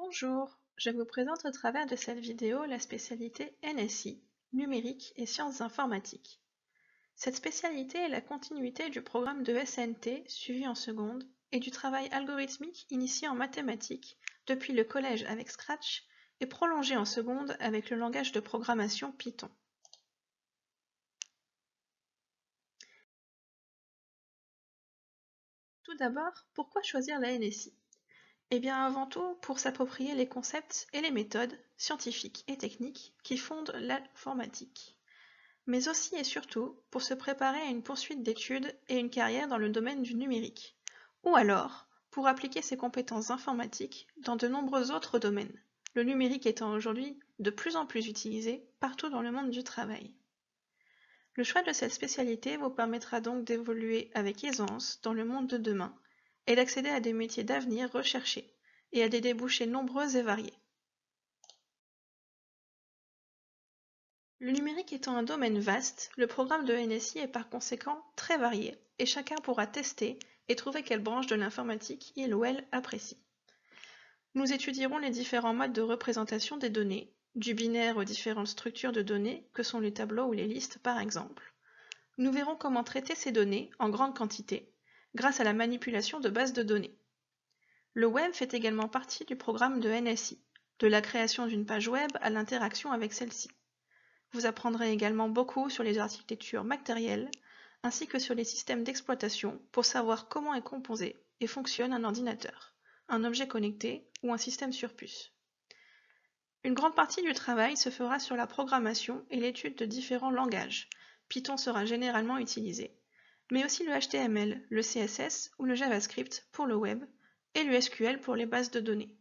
Bonjour, je vous présente au travers de cette vidéo la spécialité NSI, numérique et sciences informatiques. Cette spécialité est la continuité du programme de SNT suivi en seconde et du travail algorithmique initié en mathématiques depuis le collège avec Scratch et prolongé en seconde avec le langage de programmation Python. Tout d'abord, pourquoi choisir la NSI? Eh bien avant tout pour s'approprier les concepts et les méthodes scientifiques et techniques qui fondent l'informatique, mais aussi et surtout pour se préparer à une poursuite d'études et une carrière dans le domaine du numérique, ou alors pour appliquer ses compétences informatiques dans de nombreux autres domaines, le numérique étant aujourd'hui de plus en plus utilisé partout dans le monde du travail. Le choix de cette spécialité vous permettra donc d'évoluer avec aisance dans le monde de demain et d'accéder à des métiers d'avenir recherchés et à des débouchés nombreux et variés. Le numérique étant un domaine vaste, le programme de NSI est par conséquent très varié et chacun pourra tester et trouver quelle branche de l'informatique il ou elle apprécie. Nous étudierons les différents modes de représentation des données, du binaire aux différentes structures de données que sont les tableaux ou les listes par exemple. Nous verrons comment traiter ces données en grande quantité grâce à la manipulation de bases de données. Le web fait également partie du programme de NSI, de la création d'une page web à l'interaction avec celle-ci. Vous apprendrez également beaucoup sur les architectures matérielles ainsi que sur les systèmes d'exploitation pour savoir comment est composé et fonctionne un ordinateur, un objet connecté ou un système sur puce. Une grande partie du travail se fera sur la programmation et l'étude de différents langages. Python sera généralement utilisé, mais aussi le HTML, le CSS ou le JavaScript pour le web et le SQL pour les bases de données.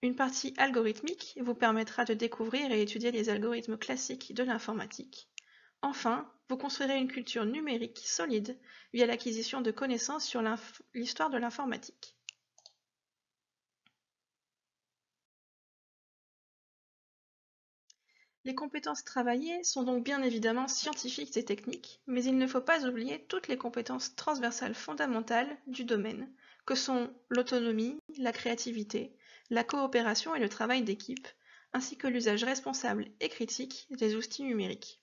Une partie algorithmique vous permettra de découvrir et étudier les algorithmes classiques de l'informatique. Enfin, vous construirez une culture numérique solide via l'acquisition de connaissances sur l'histoire de l'informatique. Les compétences travaillées sont donc bien évidemment scientifiques et techniques, mais il ne faut pas oublier toutes les compétences transversales fondamentales du domaine, que sont l'autonomie, la créativité, la coopération et le travail d'équipe, ainsi que l'usage responsable et critique des outils numériques.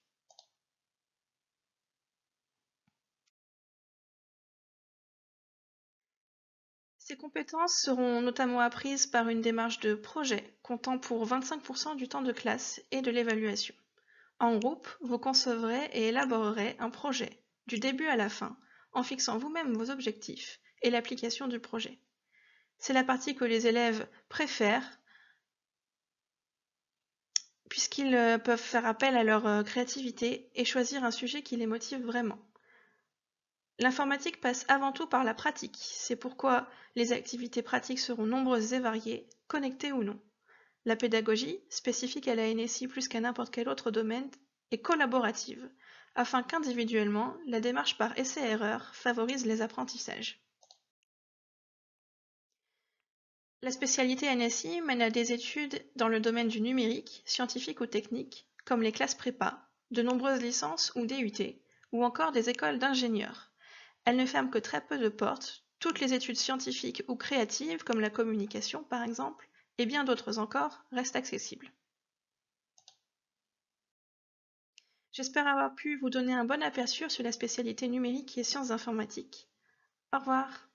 Ces compétences seront notamment apprises par une démarche de projet, comptant pour 25% du temps de classe et de l'évaluation. En groupe, vous concevrez et élaborerez un projet, du début à la fin, en fixant vous-même vos objectifs et l'application du projet. C'est la partie que les élèves préfèrent puisqu'ils peuvent faire appel à leur créativité et choisir un sujet qui les motive vraiment. L'informatique passe avant tout par la pratique, c'est pourquoi les activités pratiques seront nombreuses et variées, connectées ou non. La pédagogie, spécifique à la NSI plus qu'à n'importe quel autre domaine, est collaborative, afin qu'individuellement, la démarche par essai-erreur favorise les apprentissages. La spécialité NSI mène à des études dans le domaine du numérique, scientifique ou technique, comme les classes prépa, de nombreuses licences ou DUT, ou encore des écoles d'ingénieurs. Elle ne ferme que très peu de portes, toutes les études scientifiques ou créatives, comme la communication par exemple, et bien d'autres encore, restent accessibles. J'espère avoir pu vous donner un bon aperçu sur la spécialité numérique et sciences informatiques. Au revoir.